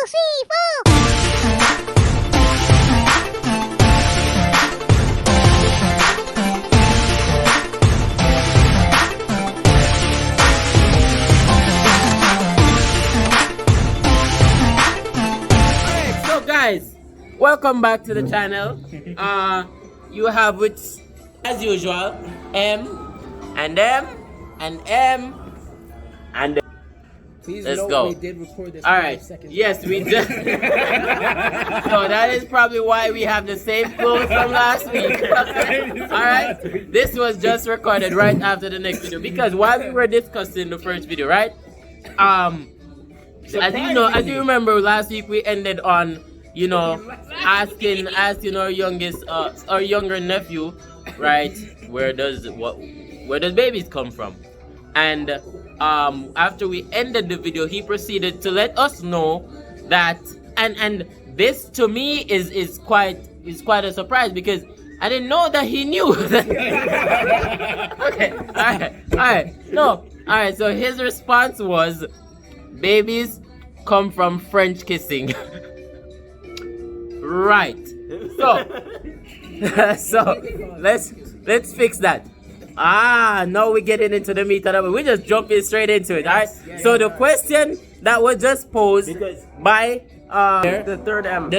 Guys, welcome back to the channel. You have with, as usual, M and M and M and please let's note go. We did record this. All right. Yes, we did. So that is probably why we have the same clothes from last week. All right. This was just recorded right after the next video because while we were discussing the first video, right? As you remember, last week we ended on, you know, asking our younger nephew, right, where does babies come from? And after we ended the video, he proceeded to let us know that, and this to me is quite a surprise because I didn't know that he knew. Okay, all right. So his response was, babies come from French kissing. Right. So let's fix that. Now we're getting into the meat of it. We're just jumping straight into it. All right. So the question that was just posed by the third M.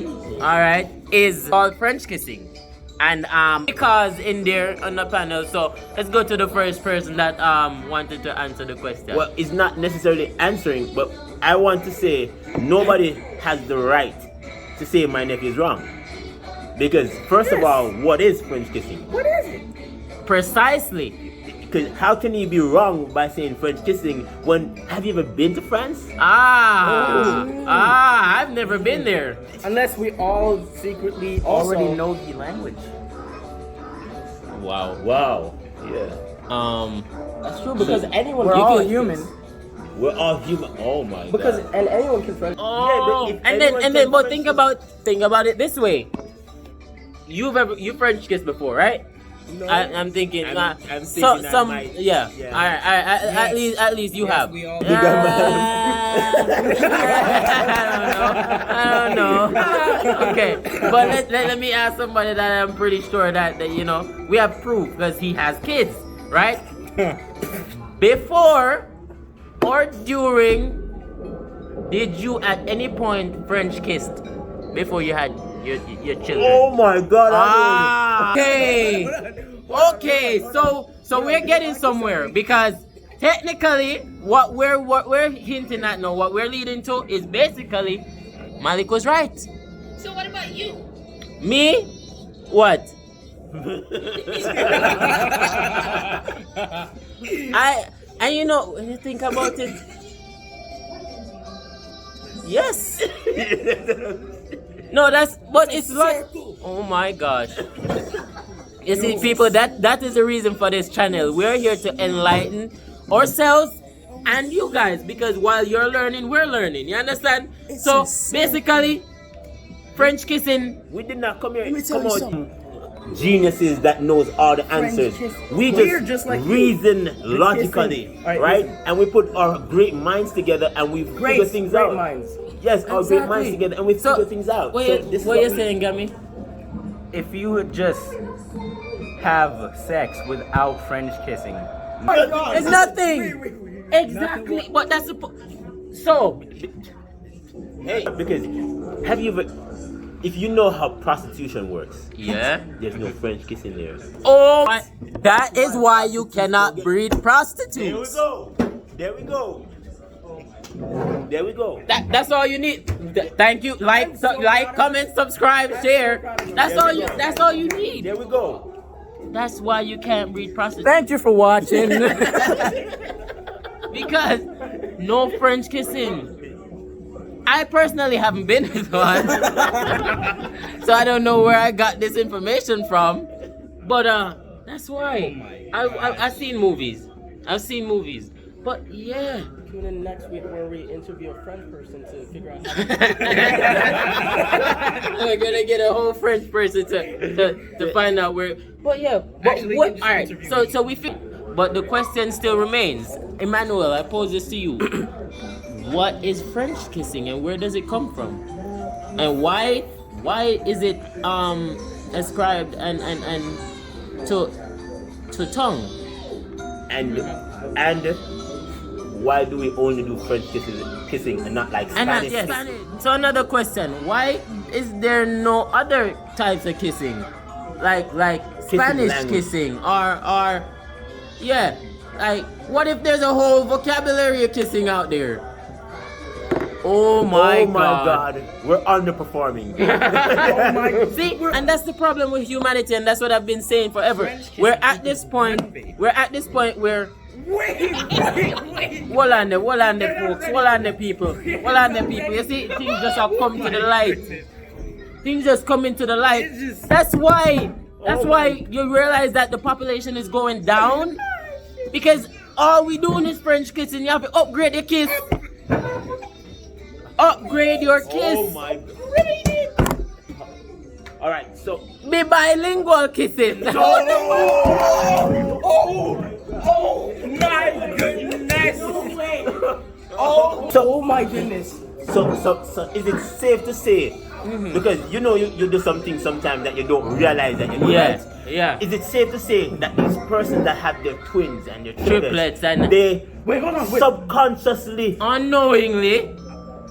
All right, is called French kissing. And because in there on the panel, so let's go to the first person that wanted to answer the question. Well, it's not necessarily answering, but I want to say nobody has the right to say my nephew is wrong. Because first of all, what is French kissing? What is it? Precisely. Because how can you be wrong by saying French kissing when, have you ever been to France? I've never been there. Unless we all secretly already know the language. Wow. Yeah. That's true because anyone. We're all human. We're all human. Oh my God. Because anyone can French. Oh, yeah, but think about it this way. You French kissed before, right? No. I'm thinking. I'm thinking All right. At least you have. We all I don't know. Okay, but let me ask somebody that I'm pretty sure that you know we have proof because he has kids, right? Before or during, did you at any point French kissed before you had your children? Oh my God. Okay. So we're getting somewhere because technically what we're hinting at now, what we're leading to is basically Malik was right. So what about you? Me? What? And you know, when you think about it, yes. No, but it's like, oh my gosh. You see, people, that is the reason for this channel. We're here to enlighten ourselves and you guys, because while you're learning, we're learning. You understand? So basically, French kissing. We did not come here come out geniuses that knows all the answers. We're just like reason logically, right? And we put our great minds together and we figure things out. Minds. Yes, our great minds together and we figure things out. What are you saying, Gummy? If you would just have sex without French kissing, it's nothing. Exactly. But that's so. Hey, because have you ever? If you know how prostitution works, yeah, there's no French kissing there. Oh, that is why you cannot breed prostitutes. There we go. That's all you need. Thank you. Like, comment, subscribe, share. That's all you need. There we go. That's why you can't breed prostitutes. thank you for watching. Because no French kissing. I personally haven't been with one, so I don't know where I got this information from. But that's why I've seen movies. But yeah. Tune in next week where we interview a French person to figure out. We're gonna get a whole French person to find out where. But yeah. But what? All right. So we. But the question still remains, Emmanuel. I pose this to you. what is French kissing and where does it come from? And why is it ascribed and to tongue? And why do we only do French kissing and not like Spanish? So another question: why is there no other types of kissing, like Spanish kissing or yeah? Like, what if there's a whole vocabulary of kissing out there? Oh my God. We're underperforming. See, and that's the problem with humanity, and that's what I've been saying forever. We're at this point where hold on there, folks. Hold on there, people. You see, things just are coming to the light. Things just come into the light. That's why you realize that the population is going down. Because all we doing is French kissing. You have to upgrade your kiss. Upgrade your kiss. Oh my God. Alright, so be bilingual kissing. Oh my goodness. Oh my goodness. So is it safe to say, because you know you do something sometimes that you don't realize that you do, right? Yeah. Is it safe to say that these persons that have their twins and their triplets and they subconsciously, unknowingly,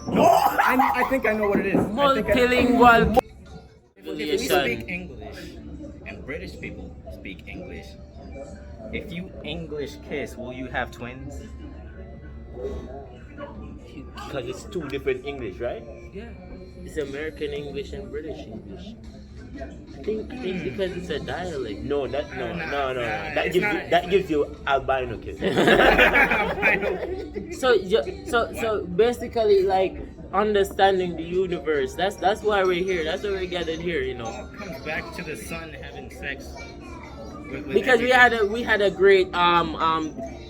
I think I know what it is. multilingual If we speak English and British people speak English, if you English kiss, will you have twins? because it's two different English, right? Yeah, it's American English and British English. I think because it's a dialect. No. That gives you albino kiss. So basically, like, understanding the universe. That's why we're here. That's why we're gathered here. You know. It comes back to the sun having sex. With Because we had a great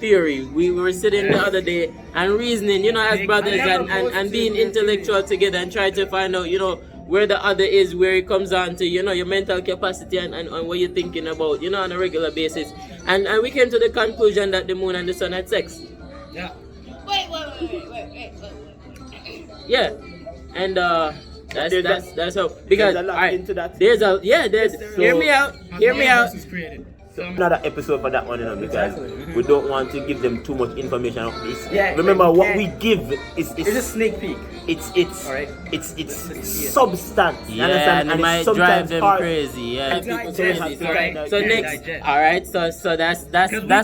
theory. We were sitting the other day and reasoning, you know, as brothers and being intellectual together and trying to find out, you know, where the other is, where it comes on to, you know, your mental capacity and what you're thinking about, you know, on a regular basis. And we came to the conclusion that the moon and the sun had sex. Yeah. Wait. Yeah. And that's how, because there's a lot into that. Hear me out. Was created. Another episode for that one, you know, because we don't want to give them too much information. Yeah, remember, what we give is It's a sneak peek. it's Alright. it's substance. You Yeah, understand? and it might sometimes drive them hard. crazy. Yeah. Digest, So we have to right. digest. So next, all right. So that's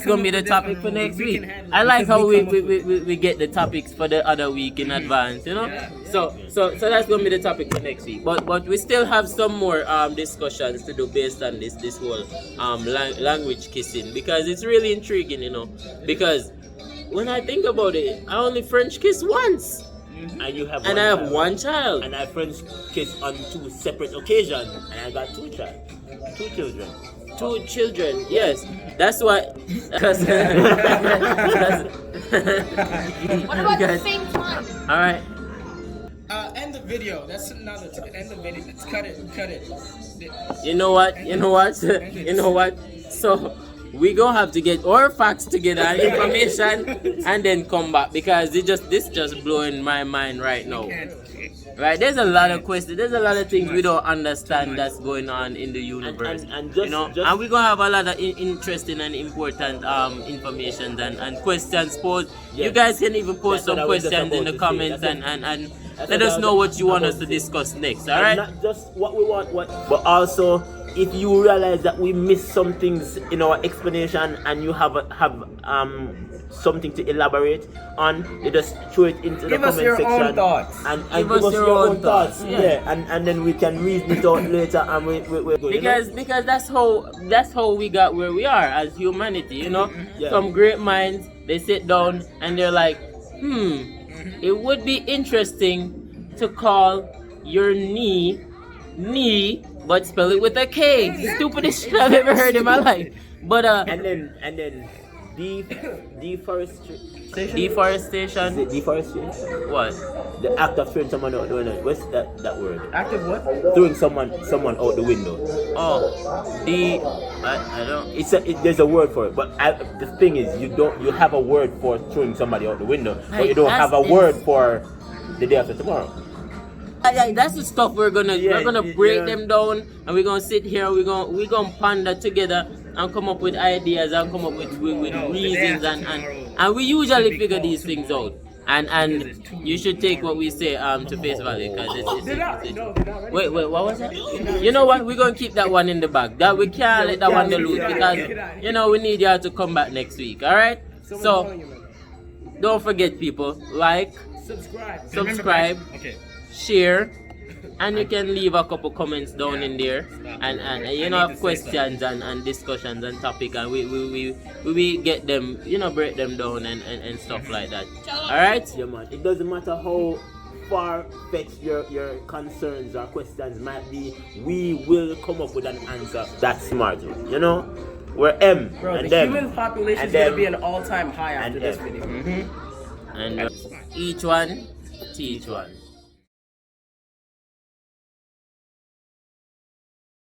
gonna be the topic for next we week. can handle it I like because how we we come up we get the topics for the other week in advance, you know. So that's gonna be the topic for next week. But we still have some more discussions to do based on this whole language kissing, because it's really intriguing, you know. Because when I think about it, I only French kiss once. And you have And I have one child. And I French kiss on two separate occasions, and I got two children. 2 children, yes. That's why. Because. What about the same time? All right. End the video. That's another. End the video. Let's cut it. You know what? So we gonna have to get our facts together and information, and then come back, because this just blowing my mind right now. Right? There's a lot of questions. There's a lot of things we don't understand that's going on in the universe. And just, you know, just, and we're gonna have a lot of interesting and important information and questions posed. Yes. You guys can even post That's what some I was just questions in about the to say. comments That's and That's let what us I know was what you want us about to say. discuss next. And Alright? not just what we want, but also if you realize that we missed some things in our explanation and you have something to elaborate on, you just throw it into the comment section. Give us your own thoughts. And give us your own thoughts. Yeah. And then we can reason it out later, and we're going. Because that's how we got where we are as humanity, you know. Yeah. Some great minds, they sit down and they're like, it would be interesting to call your knee, but spell it with a K. Stupidest shit I've ever heard in my life. But and then Deforestation. Deforestation. Is it deforestation? What? The act of throwing someone out the window. What's that word? Act of what? Throwing someone out the window. Oh, I don't. There's a word for it, but the thing is, you have a word for throwing somebody out the window, but you don't have a word for the day after tomorrow. That's the stuff we're gonna break them down, and we're gonna sit here. We're gonna ponder together and come up with ideas and come up with reasons and we usually figure these things out. And you should take what we say to face value, because it's wait, what was that? You know what? We're gonna keep that one in the bag. That we can't let that one lose, because we need y'all to come back next week. All right? So don't forget, people, like, subscribe, share, and you can leave a couple comments down in there, and have questions and discussions and topic, and we get them, break them down and stuff like that. All right? Yeah, man. It doesn't matter how far-fetched your concerns or questions might be, we will come up with an answer that's smart. We're M. Bro, and the them, human population is going to be an all-time high after this video. And each one teach one.